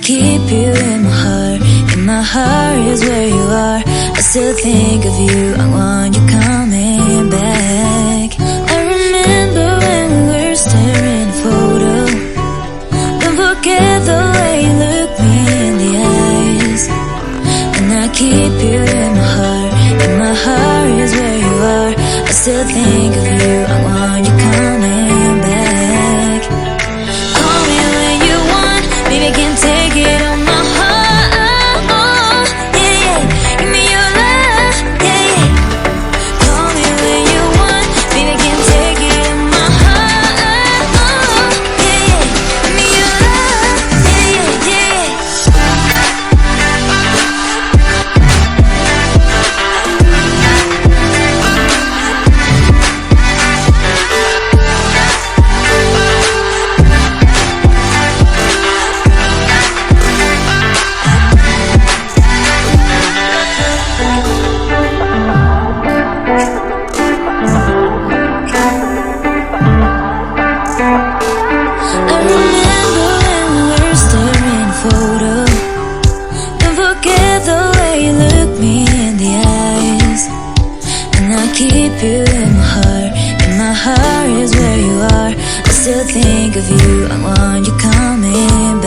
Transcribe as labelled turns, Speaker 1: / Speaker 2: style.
Speaker 1: keep you in my heart. In my heart is where you are. I still think of you, I want you coming back. I remember when we were staring at a photo. Don't forget the way you look me in the eyes. And I keep you in my heart. In my heart is where you are. I still think of you, I want you coming back. Call me when you want, baby, I can take it on my heart. Yeah, yeah, give me your love, yeah, yeah. Call me when you want, baby, I can take it on my heart. Yeah, yeah, give me your love, yeah, yeah, yeah. I remember when we were staring at a photo. Don't forget the way you look me in the eyes. And I keep you in my heart. In my heart is where you are. I still think of you, I want you coming